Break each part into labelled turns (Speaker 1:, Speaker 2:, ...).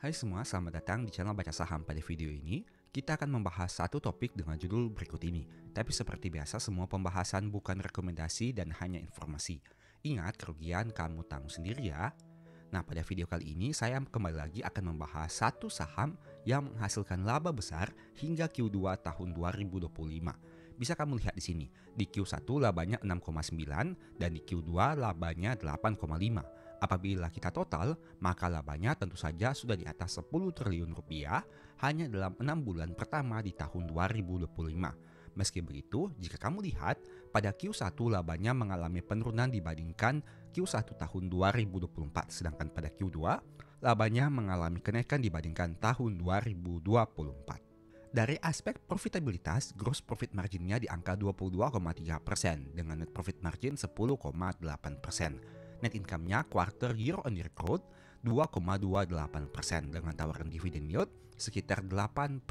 Speaker 1: Hai semua, selamat datang di channel Baca Saham. Pada video ini, kita akan membahas satu topik dengan judul berikut ini. Tapi seperti biasa, semua pembahasan bukan rekomendasi dan hanya informasi. Ingat, kerugian kamu tanggung sendiri ya. Nah, pada video kali ini saya kembali lagi akan membahas satu saham yang menghasilkan laba besar hingga Q2 tahun 2025. Bisa kamu lihat di sini, di Q1 labanya 6,9 dan di Q2 labanya 8,5. Apabila kita total, maka labanya tentu saja sudah di atas 10 triliun rupiah hanya dalam 6 bulan pertama di tahun 2025. Meski begitu, jika kamu lihat, pada Q1 labanya mengalami penurunan dibandingkan Q1 tahun 2024, sedangkan pada Q2 labanya mengalami kenaikan dibandingkan tahun 2024. Dari aspek profitabilitas, gross profit marginnya di angka 22,3% dengan net profit margin 10,8%. Net income-nya quarter year on year growth 2,28% dengan tawaran dividen yield sekitar 8%.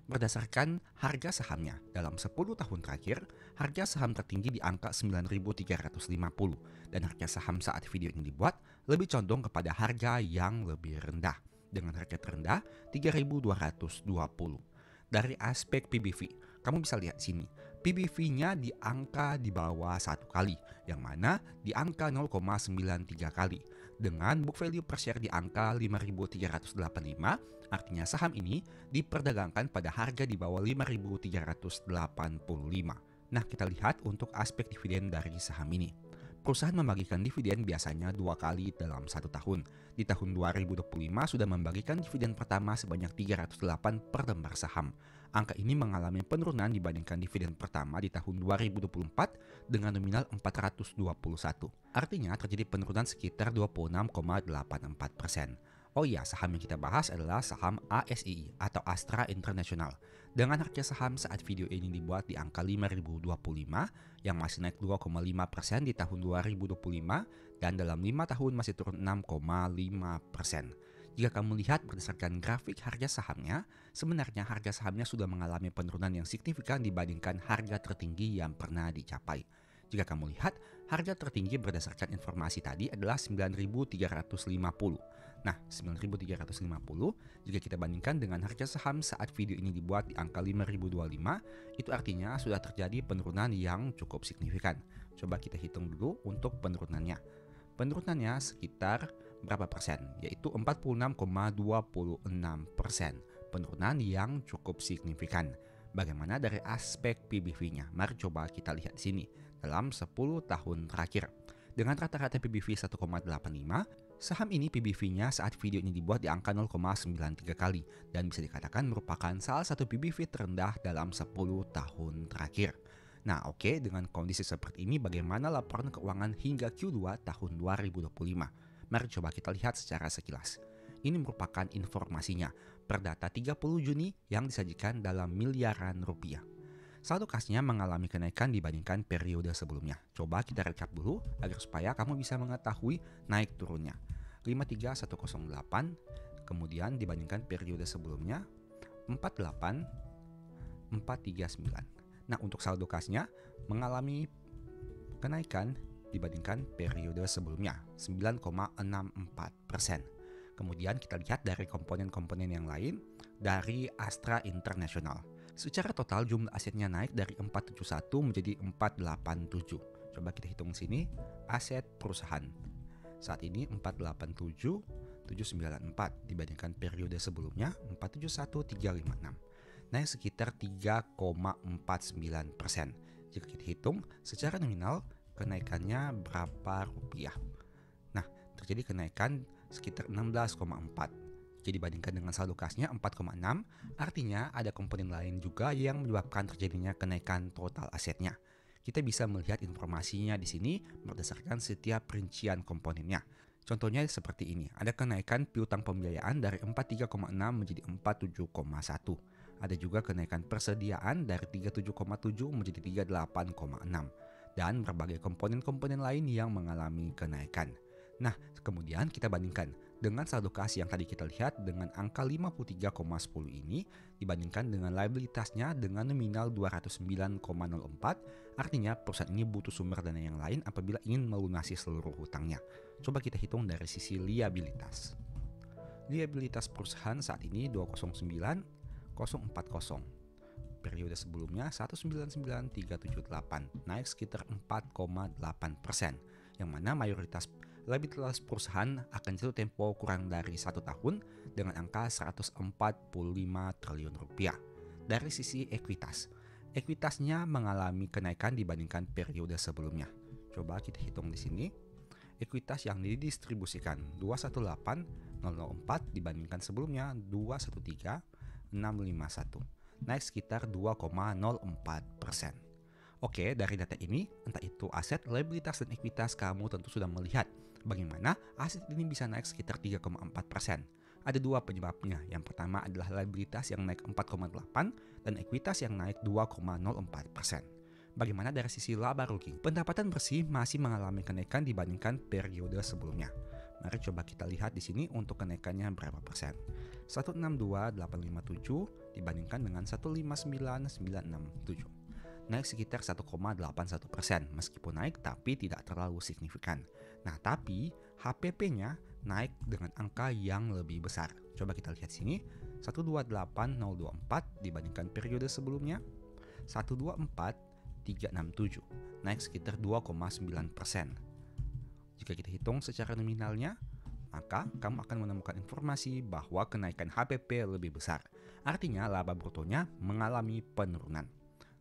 Speaker 1: Berdasarkan harga sahamnya, dalam 10 tahun terakhir, harga saham tertinggi di angka 9.350 dan harga saham saat video ini dibuat lebih condong kepada harga yang lebih rendah dengan harga terendah 3.220. Dari aspek PBV, kamu bisa lihat sini, PBV-nya di angka di bawah 1 kali, yang mana di angka 0,93 kali. Dengan book value per share di angka 5.385, artinya saham ini diperdagangkan pada harga di bawah 5.385. Nah, kita lihat untuk aspek dividen dari saham ini. Perusahaan membagikan dividen biasanya 2 kali dalam 1 tahun. Di tahun 2025 sudah membagikan dividen pertama sebanyak 308 per lembar saham. Angka ini mengalami penurunan dibandingkan dividen pertama di tahun 2024 dengan nominal 421. Artinya terjadi penurunan sekitar 26,84%. Oh iya, saham yang kita bahas adalah saham ASI atau Astra International. Dengan harga saham saat video ini dibuat di angka 5.025 yang masih naik 2,5% di tahun 2025 dan dalam 5 tahun masih turun 6,5%. Jika kamu lihat berdasarkan grafik harga sahamnya, sebenarnya harga sahamnya sudah mengalami penurunan yang signifikan dibandingkan harga tertinggi yang pernah dicapai. Jika kamu lihat, harga tertinggi berdasarkan informasi tadi adalah 9.350. Nah, 9.350 jika kita bandingkan dengan harga saham saat video ini dibuat di angka 5.025, itu artinya sudah terjadi penurunan yang cukup signifikan. Coba kita hitung dulu untuk penurunannya. Penurunannya sekitar berapa persen? Yaitu 46,26%. Penurunan yang cukup signifikan. Bagaimana dari aspek PBV-nya? Mari coba kita lihat di sini. Dalam 10 tahun terakhir, dengan rata-rata PBV 1,85, saham ini PBV-nya saat video ini dibuat di angka 0,93 kali dan bisa dikatakan merupakan salah satu PBV terendah dalam 10 tahun terakhir. Nah, oke, dengan kondisi seperti ini bagaimana laporan keuangan hingga Q2 tahun 2025? Mari coba kita lihat secara sekilas. Ini merupakan informasinya per data 30 Juni yang disajikan dalam miliaran rupiah. Saldo kasnya mengalami kenaikan dibandingkan periode sebelumnya. Coba kita recap dulu agar supaya kamu bisa mengetahui naik turunnya. 53108, kemudian dibandingkan periode sebelumnya 48439. Nah, untuk saldo kasnya mengalami kenaikan dibandingkan periode sebelumnya 9,64%. Kemudian kita lihat dari komponen-komponen yang lain dari Astra International. Secara total jumlah asetnya naik dari 471 menjadi 487. Coba kita hitung sini aset perusahaan. Saat ini 487,794 dibandingkan periode sebelumnya 471,356. Naik sekitar 3,49%. Jika kita hitung secara nominal kenaikannya berapa rupiah? Nah, terjadi kenaikan sekitar 16,4. Jadi dibandingkan dengan saldo kasnya 4,6, artinya ada komponen lain juga yang menyebabkan terjadinya kenaikan total asetnya. Kita bisa melihat informasinya di sini berdasarkan setiap rincian komponennya. Contohnya seperti ini, ada kenaikan piutang pembiayaan dari 43,6 menjadi 47,1. Ada juga kenaikan persediaan dari 37,7 menjadi 38,6. Dan berbagai komponen-komponen lain yang mengalami kenaikan. Nah, kemudian kita bandingkan dengan saldo kas yang tadi kita lihat dengan angka 53,10 ini dibandingkan dengan liabilitasnya dengan nominal 209,04, artinya perusahaan ini butuh sumber dana yang lain apabila ingin melunasi seluruh hutangnya. Coba kita hitung dari sisi liabilitas. Liabilitas perusahaan saat ini 209,040. Periode sebelumnya 199,378, naik sekitar 4,8%, yang mana mayoritas liabilitas perusahaan akan jatuh tempo kurang dari 1 tahun dengan angka 145 triliun rupiah. Dari sisi ekuitasnya mengalami kenaikan dibandingkan periode sebelumnya. Coba kita hitung di sini. Ekuitas yang didistribusikan 218,004 dibandingkan sebelumnya 213,651, naik sekitar 2,04%. Oke, dari data ini, entah itu aset, liabilitas, dan ekuitas, kamu tentu sudah melihat bagaimana aset ini bisa naik sekitar 3,4%. Ada dua penyebabnya. Yang pertama adalah liabilitas yang naik 4,8 dan ekuitas yang naik 2,04%. Bagaimana dari sisi laba rugi? Pendapatan bersih masih mengalami kenaikan dibandingkan periode sebelumnya. Mari coba kita lihat di sini untuk kenaikannya berapa persen. 162,857 dibandingkan dengan 159,967. Naik sekitar 1,81%, meskipun naik tapi tidak terlalu signifikan. Nah, tapi HPP-nya naik dengan angka yang lebih besar. Coba kita lihat sini, 128,024 dibandingkan periode sebelumnya 124,367, naik sekitar 2,9%. Jika kita hitung secara nominalnya, maka kamu akan menemukan informasi bahwa kenaikan HPP lebih besar. Artinya laba brutonya mengalami penurunan.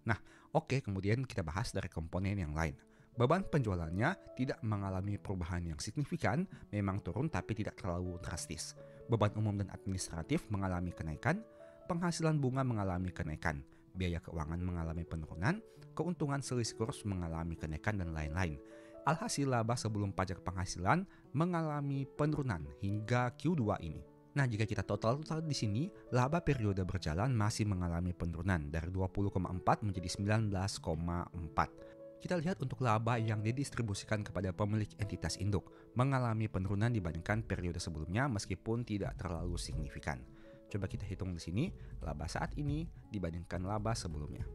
Speaker 1: Nah, oke, kemudian kita bahas dari komponen yang lain. Beban penjualannya tidak mengalami perubahan yang signifikan, memang turun tapi tidak terlalu drastis. Beban umum dan administratif mengalami kenaikan, penghasilan bunga mengalami kenaikan, biaya keuangan mengalami penurunan, keuntungan selisih kurs mengalami kenaikan, dan lain-lain. Alhasil laba sebelum pajak penghasilan mengalami penurunan hingga Q2 ini. Nah, jika kita total di sini, laba periode berjalan masih mengalami penurunan dari 20,4 menjadi 19,4. Kita lihat untuk laba yang didistribusikan kepada pemilik entitas induk mengalami penurunan dibandingkan periode sebelumnya meskipun tidak terlalu signifikan. Coba kita hitung di sini laba saat ini dibandingkan laba sebelumnya.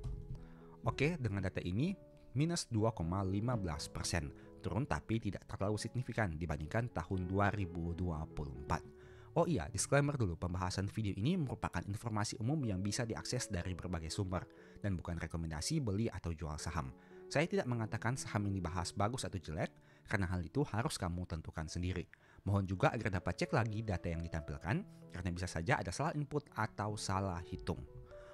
Speaker 1: Oke, dengan data ini minus 2,15%, turun tapi tidak terlalu signifikan dibandingkan tahun 2024. Oh iya, disclaimer dulu, pembahasan video ini merupakan informasi umum yang bisa diakses dari berbagai sumber dan bukan rekomendasi beli atau jual saham. Saya tidak mengatakan saham yang dibahas bagus atau jelek, karena hal itu harus kamu tentukan sendiri. Mohon juga agar dapat cek lagi data yang ditampilkan, karena bisa saja ada salah input atau salah hitung.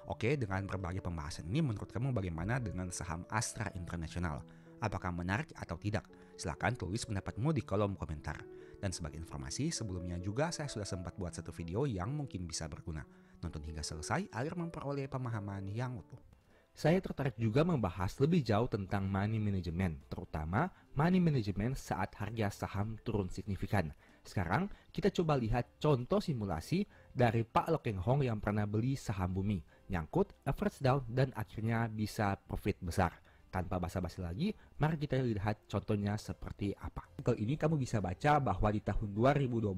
Speaker 1: Oke, dengan berbagai pembahasan ini, menurut kamu bagaimana dengan saham Astra International? Apakah menarik atau tidak? Silahkan tulis pendapatmu di kolom komentar. Dan sebagai informasi, sebelumnya juga saya sudah sempat buat satu video yang mungkin bisa berguna. Nonton hingga selesai agar memperoleh pemahaman yang utuh. Saya tertarik juga membahas lebih jauh tentang money management, terutama money management saat harga saham turun signifikan. Sekarang kita coba lihat contoh simulasi dari Pak Lokeng Hong yang pernah beli saham Bumi, nyangkut, average down, dan akhirnya bisa profit besar. Tanpa basa-basi lagi, mari kita lihat contohnya seperti apa. Artikel ini kamu bisa baca bahwa di tahun 2012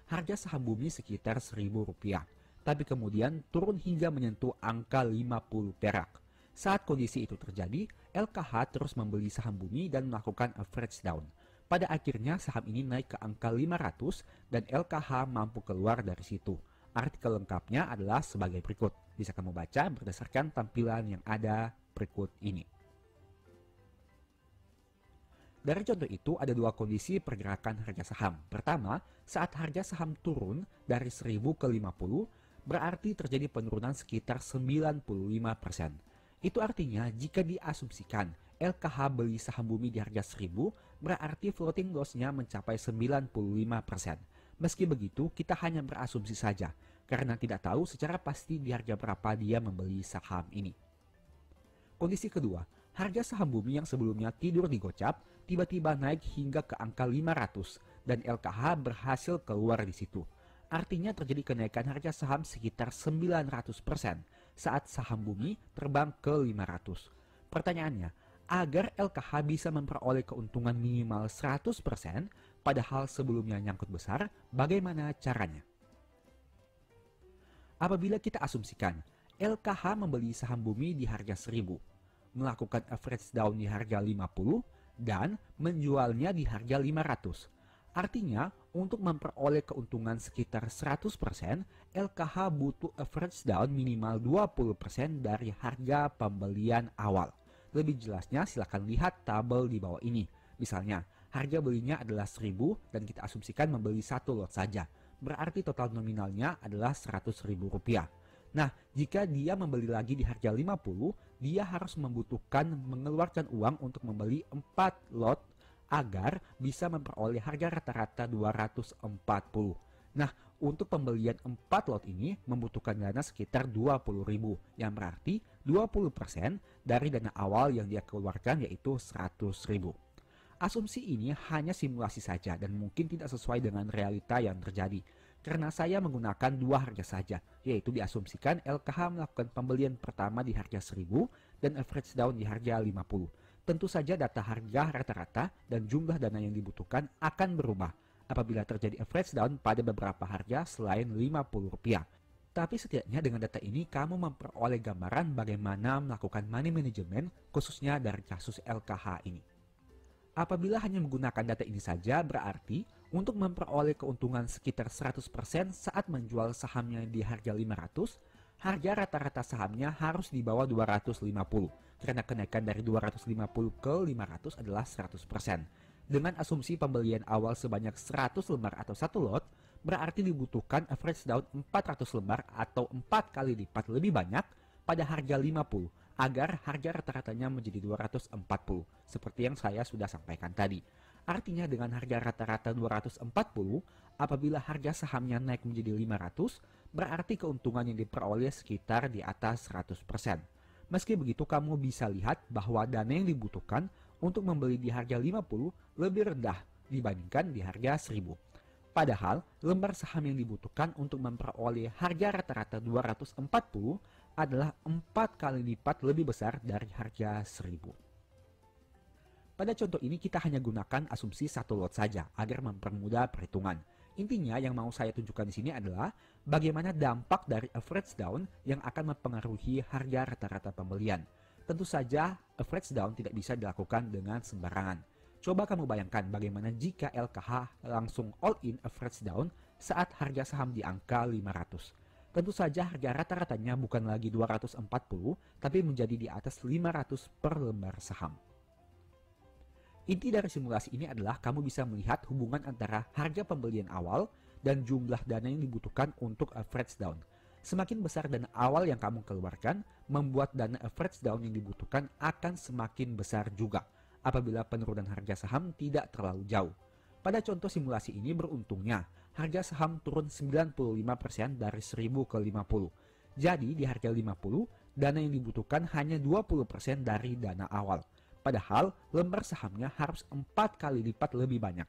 Speaker 1: harga saham Bumi sekitar Rp1.000, tapi kemudian turun hingga menyentuh angka 50 perak. Saat kondisi itu terjadi, LKH terus membeli saham Bumi dan melakukan average down. Pada akhirnya saham ini naik ke angka 500 dan LKH mampu keluar dari situ. Artikel lengkapnya adalah sebagai berikut. Bisa kamu baca berdasarkan tampilan yang ada berikut ini. Dari contoh itu ada dua kondisi pergerakan harga saham. Pertama, saat harga saham turun dari 1000 ke 50, berarti terjadi penurunan sekitar 95%. Itu artinya jika diasumsikan LKH beli saham Bumi di harga 1000, berarti floating loss-nya mencapai 95%. Meski begitu, kita hanya berasumsi saja, karena tidak tahu secara pasti di harga berapa dia membeli saham ini. Kondisi kedua, harga saham Bumi yang sebelumnya tidur di gocap, tiba-tiba naik hingga ke angka 500, dan LKH berhasil keluar di situ. Artinya terjadi kenaikan harga saham sekitar 900% saat saham Bumi terbang ke 500. Pertanyaannya, agar LKH bisa memperoleh keuntungan minimal 100%, padahal sebelumnya nyangkut besar, bagaimana caranya? Apabila kita asumsikan LKH membeli saham Bumi di harga 1000, melakukan average down di harga 50, dan menjualnya di harga 500.
Speaker 2: Artinya, untuk memperoleh keuntungan sekitar 100%, LKH butuh average down minimal 20% dari harga pembelian awal. Lebih jelasnya silakan lihat tabel di bawah ini. Misalnya, harga belinya adalah 1000 dan kita asumsikan membeli satu lot saja. Berarti total nominalnya adalah Rp100.000. Nah, jika dia membeli lagi di harga 50, dia harus membutuhkan mengeluarkan uang untuk membeli 4 lot agar bisa memperoleh harga rata-rata 240. Nah, untuk pembelian 4 lot ini membutuhkan dana sekitar 20.000, yang berarti 20% dari dana awal yang dia keluarkan yaitu 100.000. Asumsi ini hanya simulasi saja dan mungkin tidak sesuai dengan realita yang terjadi. Karena saya menggunakan dua harga saja, yaitu diasumsikan LKH melakukan pembelian pertama di harga 1000 dan average down di harga 50. Tentu saja data harga rata-rata dan jumlah dana yang dibutuhkan akan berubah apabila terjadi average down pada beberapa harga selain Rp50. Tapi setidaknya dengan data ini kamu memperoleh gambaran bagaimana melakukan money management khususnya dari kasus LKH ini. Apabila hanya menggunakan data ini saja, berarti untuk memperoleh keuntungan sekitar 100% saat menjual sahamnya di harga 500, harga rata-rata sahamnya harus di bawah 250, karena kenaikan dari 250 ke 500 adalah 100%. Dengan asumsi pembelian awal sebanyak 100 lembar atau 1 lot, berarti dibutuhkan average down 400 lembar atau 4 kali lipat lebih banyak pada harga 50 agar harga rata-ratanya menjadi 240, seperti yang saya sudah sampaikan tadi. Artinya dengan harga rata-rata 240, apabila harga sahamnya naik menjadi 500, berarti keuntungan yang diperoleh sekitar di atas 100%. Meski begitu, kamu bisa lihat bahwa dana yang dibutuhkan untuk membeli di harga 50 lebih rendah dibandingkan di harga 1000. Padahal, lembar saham yang dibutuhkan untuk memperoleh harga rata-rata 240 adalah 4 kali lipat lebih besar dari harga 1000. Pada contoh ini kita hanya gunakan asumsi satu lot saja agar mempermudah perhitungan. Intinya yang mau saya tunjukkan di sini adalah bagaimana dampak dari average down yang akan mempengaruhi harga rata-rata pembelian. Tentu saja average down tidak bisa dilakukan dengan sembarangan. Coba kamu bayangkan bagaimana jika LKH langsung all in average down saat harga saham di angka 500. Tentu saja harga rata-ratanya bukan lagi 240 tapi menjadi di atas 500 per lembar saham. Inti dari simulasi ini adalah kamu bisa melihat hubungan antara harga pembelian awal dan jumlah dana yang dibutuhkan untuk average down. Semakin besar dana awal yang kamu keluarkan, membuat dana average down yang dibutuhkan akan semakin besar juga apabila penurunan harga saham tidak terlalu jauh. Pada contoh simulasi ini beruntungnya, harga saham turun 95% dari 1000 ke 50. Jadi di harga 50, dana yang dibutuhkan hanya 20% dari dana awal. Padahal lembar sahamnya harus 4 kali lipat lebih banyak.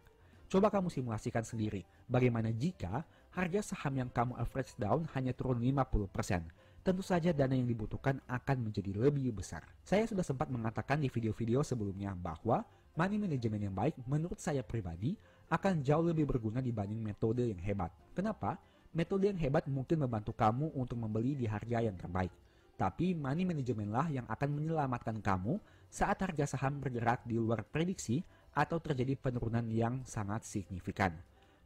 Speaker 2: Coba kamu simulasikan sendiri, bagaimana jika harga saham yang kamu average down hanya turun 50%. Tentu saja dana yang dibutuhkan akan menjadi lebih besar. Saya sudah sempat mengatakan di video-video sebelumnya bahwa money management yang baik menurut saya pribadi akan jauh lebih berguna dibanding metode yang hebat. Kenapa? Metode yang hebat mungkin membantu kamu untuk membeli di harga yang terbaik. Tapi money management lah yang akan menyelamatkan kamu saat harga saham bergerak di luar prediksi atau terjadi penurunan yang sangat signifikan.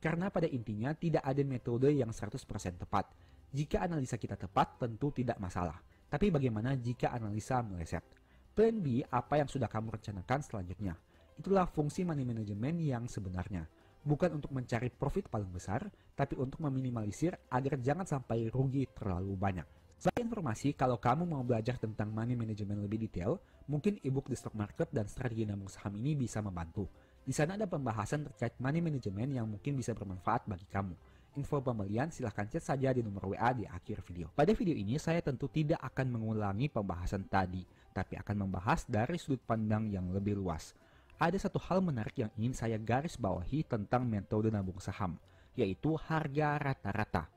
Speaker 2: Karena pada intinya tidak ada metode yang 100% tepat. Jika analisa kita tepat tentu tidak masalah. Tapi bagaimana jika analisa meleset? Plan B apa yang sudah kamu rencanakan selanjutnya? Itulah fungsi money management yang sebenarnya. Bukan untuk mencari profit paling besar, tapi untuk meminimalisir agar jangan sampai rugi terlalu banyak. Sebagai informasi, kalau kamu mau belajar tentang money management lebih detail, mungkin ebook The Stock Market dan strategi nabung saham ini bisa membantu. Di sana ada pembahasan terkait money management yang mungkin bisa bermanfaat bagi kamu. Info pembelian silahkan chat saja di nomor WA di akhir video. Pada video ini saya tentu tidak akan mengulangi pembahasan tadi, tapi akan membahas dari sudut pandang yang lebih luas. Ada satu hal menarik yang ingin saya garis bawahi tentang metode nabung saham, yaitu harga rata-rata.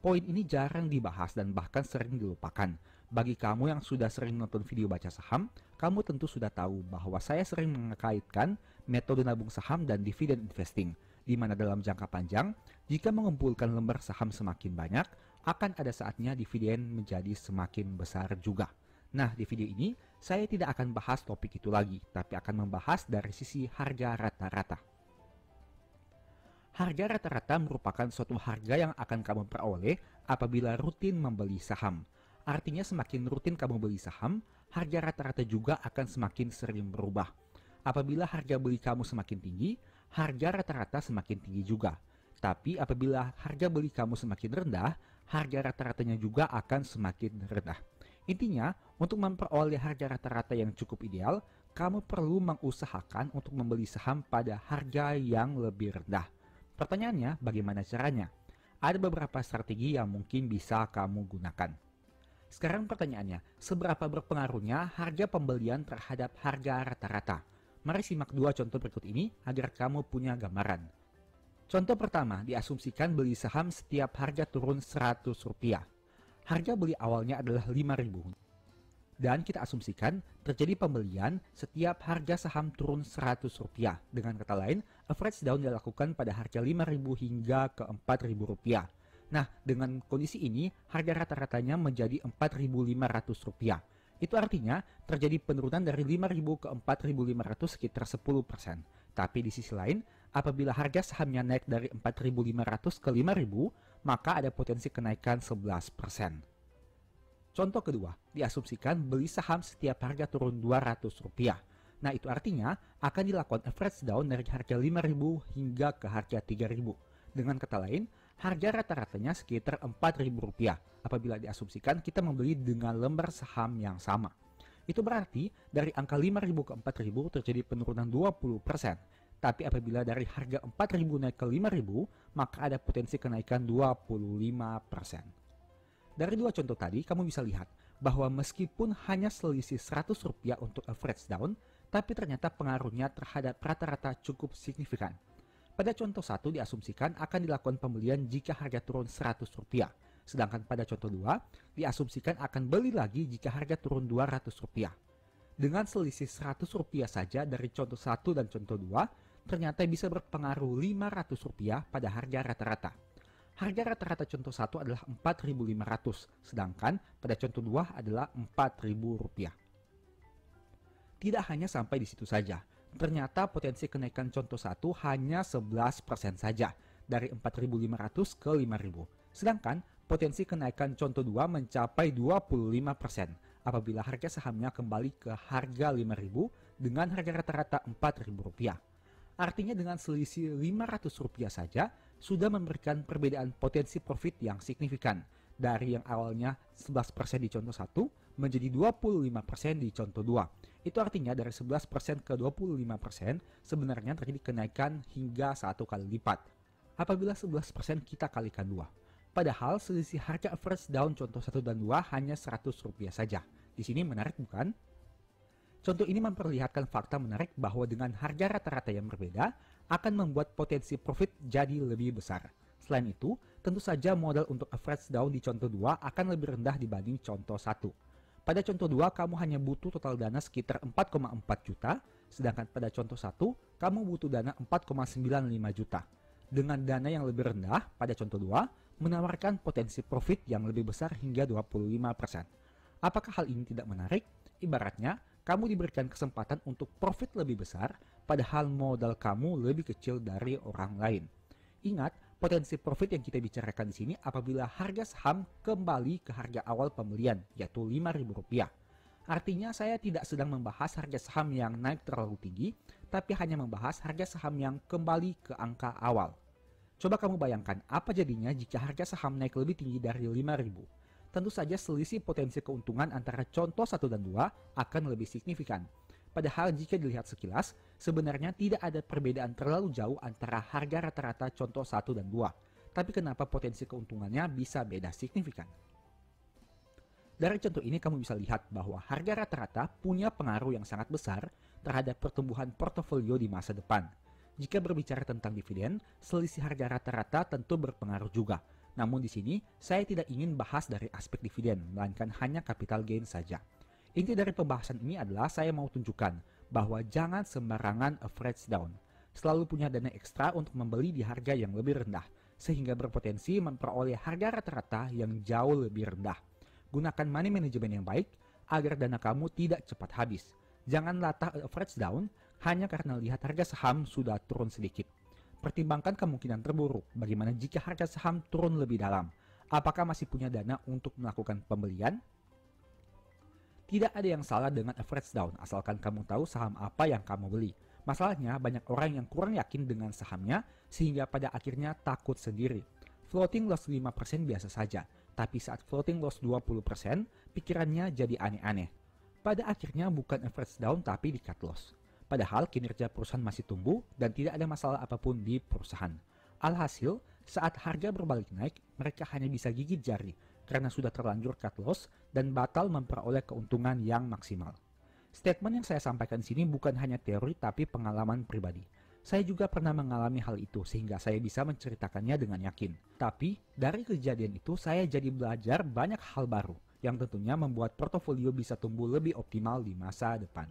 Speaker 2: Poin ini jarang dibahas dan bahkan sering dilupakan. Bagi kamu yang sudah sering nonton video baca saham, kamu tentu sudah tahu bahwa saya sering mengkaitkan metode nabung saham dan dividen investing, di mana dalam jangka panjang, jika mengumpulkan lembar saham semakin banyak, akan ada saatnya dividen menjadi semakin besar juga. Nah, di video ini, saya tidak akan bahas topik itu lagi, tapi akan membahas dari sisi harga rata-rata. Harga rata-rata merupakan suatu harga yang akan kamu peroleh apabila rutin membeli saham. Artinya semakin rutin kamu beli saham, harga rata-rata juga akan semakin sering berubah. Apabila harga beli kamu semakin tinggi, harga rata-rata semakin tinggi juga. Tapi apabila harga beli kamu semakin rendah, harga rata-ratanya juga akan semakin rendah. Intinya, untuk memperoleh harga rata-rata yang cukup ideal, kamu perlu mengusahakan untuk membeli saham pada harga yang lebih rendah. Pertanyaannya, bagaimana caranya? Ada beberapa strategi yang mungkin bisa kamu gunakan. Sekarang pertanyaannya, seberapa berpengaruhnya harga pembelian terhadap harga rata-rata? Mari simak dua contoh berikut ini agar kamu punya gambaran. Contoh pertama, diasumsikan beli saham setiap harga turun Rp100. Harga beli awalnya adalah Rp5.000. Dan kita asumsikan terjadi pembelian setiap harga saham turun Rp100. Dengan kata lain, average down dilakukan pada harga Rp5.000 hingga ke Rp4.000. Nah, dengan kondisi ini, harga rata-ratanya menjadi Rp4.500. Itu artinya terjadi penurunan dari Rp5.000 ke Rp4.500 sekitar 10%. Tapi di sisi lain, apabila harga sahamnya naik dari Rp4.500 ke Rp5.000, maka ada potensi kenaikan 11%. Contoh kedua, diasumsikan beli saham setiap harga turun Rp200. Nah, itu artinya akan dilakukan average down dari harga Rp5.000 hingga ke harga Rp3.000. Dengan kata lain, harga rata-ratanya sekitar Rp4.000 apabila diasumsikan kita membeli dengan lembar saham yang sama. Itu berarti dari angka Rp5.000 ke Rp4.000 terjadi penurunan 20%. Tapi apabila dari harga Rp4.000 naik ke Rp5.000, maka ada potensi kenaikan 25%. Dari dua contoh tadi, kamu bisa lihat bahwa meskipun hanya selisih Rp100 untuk average down, tapi ternyata pengaruhnya terhadap rata-rata cukup signifikan. Pada contoh 1 diasumsikan akan dilakukan pembelian jika harga turun Rp100. Sedangkan pada contoh 2, diasumsikan akan beli lagi jika harga turun Rp200. Dengan selisih Rp100 saja dari contoh 1 dan contoh 2, ternyata bisa berpengaruh Rp500 pada harga rata-rata. Harga rata-rata contoh 1 adalah Rp4.500, sedangkan pada contoh 2 adalah Rp4.000. Tidak hanya sampai di situ saja, ternyata potensi kenaikan contoh 1 hanya 11% saja, dari Rp4.500 ke Rp5.000. Sedangkan potensi kenaikan contoh 2 mencapai 25% apabila harga sahamnya kembali ke harga Rp5.000 dengan harga rata-rata Rp4.000. Artinya dengan selisih Rp500 saja, sudah memberikan perbedaan potensi profit yang signifikan dari yang awalnya 11% di contoh 1 menjadi 25% di contoh 2. Itu artinya dari 11% ke 25% sebenarnya terjadi kenaikan hingga 1 kali lipat. Apabila 11% kita kalikan 2. Padahal selisih harga average down contoh 1 dan 2 hanya Rp100 saja. Di sini menarik bukan? Contoh ini memperlihatkan fakta menarik bahwa dengan harga rata-rata yang berbeda, akan membuat potensi profit jadi lebih besar. Selain itu, tentu saja modal untuk average down di contoh 2 akan lebih rendah dibanding contoh 1. Pada contoh 2, kamu hanya butuh total dana sekitar 4,4 juta, sedangkan pada contoh 1, kamu butuh dana 4,95 juta. Dengan dana yang lebih rendah, pada contoh 2, menawarkan potensi profit yang lebih besar hingga 25%. Apakah hal ini tidak menarik? Ibaratnya, kamu diberikan kesempatan untuk profit lebih besar, padahal modal kamu lebih kecil dari orang lain. Ingat, potensi profit yang kita bicarakan di sini apabila harga saham kembali ke harga awal pembelian, yaitu Rp5.000. Artinya saya tidak sedang membahas harga saham yang naik terlalu tinggi, tapi hanya membahas harga saham yang kembali ke angka awal. Coba kamu bayangkan apa jadinya jika harga saham naik lebih tinggi dari Rp5.000. Tentu saja selisih potensi keuntungan antara contoh 1 dan 2 akan lebih signifikan. Padahal jika dilihat sekilas, sebenarnya tidak ada perbedaan terlalu jauh antara harga rata-rata contoh 1 dan 2. Tapi kenapa potensi keuntungannya bisa beda signifikan? Dari contoh ini kamu bisa lihat bahwa harga rata-rata punya pengaruh yang sangat besar terhadap pertumbuhan portofolio di masa depan. Jika berbicara tentang dividen, selisih harga rata-rata tentu berpengaruh juga. Namun di sini, saya tidak ingin bahas dari aspek dividen, melainkan hanya capital gain saja. Inti dari pembahasan ini adalah saya mau tunjukkan bahwa jangan sembarangan average down. Selalu punya dana ekstra untuk membeli di harga yang lebih rendah, sehingga berpotensi memperoleh harga rata-rata yang jauh lebih rendah. Gunakan money management yang baik, agar dana kamu tidak cepat habis. Jangan latah average down, hanya karena lihat harga saham sudah turun sedikit. Pertimbangkan kemungkinan terburuk. Bagaimana jika harga saham turun lebih dalam? Apakah masih punya dana untuk melakukan pembelian? Tidak ada yang salah dengan average down, asalkan kamu tahu saham apa yang kamu beli. Masalahnya, banyak orang yang kurang yakin dengan sahamnya, sehingga pada akhirnya takut sendiri. Floating loss 5% biasa saja, tapi saat floating loss 20%, pikirannya jadi aneh-aneh. Pada akhirnya bukan average down tapi di cut loss. Padahal kinerja perusahaan masih tumbuh dan tidak ada masalah apapun di perusahaan. Alhasil, saat harga berbalik naik, mereka hanya bisa gigit jari karena sudah terlanjur cut loss dan batal memperoleh keuntungan yang maksimal. Statement yang saya sampaikan di sini bukan hanya teori tapi pengalaman pribadi. Saya juga pernah mengalami hal itu sehingga saya bisa menceritakannya dengan yakin. Tapi dari kejadian itu saya jadi belajar banyak hal baru yang tentunya membuat portofolio bisa tumbuh lebih optimal di masa depan.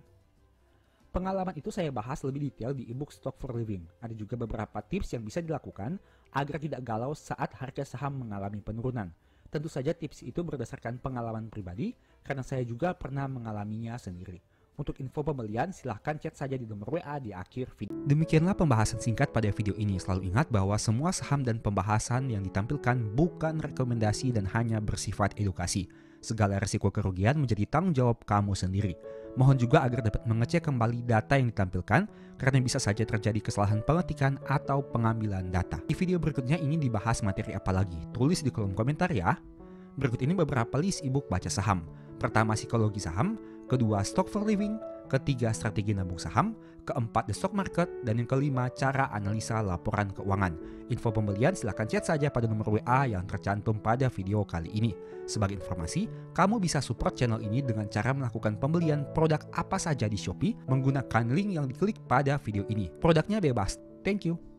Speaker 2: Pengalaman itu saya bahas lebih detail di ebook Stock for Living. Ada juga beberapa tips yang bisa dilakukan agar tidak galau saat harga saham mengalami penurunan. Tentu saja tips itu berdasarkan pengalaman pribadi karena saya juga pernah mengalaminya sendiri. Untuk info pembelian silahkan chat saja di nomor WA di akhir video.
Speaker 1: Demikianlah pembahasan singkat pada video ini. Selalu ingat bahwa semua saham dan pembahasan yang ditampilkan bukan rekomendasi dan hanya bersifat edukasi. Segala risiko kerugian menjadi tanggung jawab kamu sendiri. Mohon juga agar dapat mengecek kembali data yang ditampilkan karena bisa saja terjadi kesalahan pengetikan atau pengambilan data. Di video berikutnya ingin dibahas materi apa lagi? Tulis di kolom komentar ya. Berikut ini beberapa list ebook baca saham. Pertama, psikologi saham. Kedua, Stock for Living. Ketiga, strategi nabung saham. Keempat, The Stock Market. Dan yang kelima, cara analisa laporan keuangan. Info pembelian silahkan chat saja pada nomor WA yang tercantum pada video kali ini. Sebagai informasi, kamu bisa support channel ini dengan cara melakukan pembelian produk apa saja di Shopee menggunakan link yang diklik pada video ini. Produknya bebas. Thank you.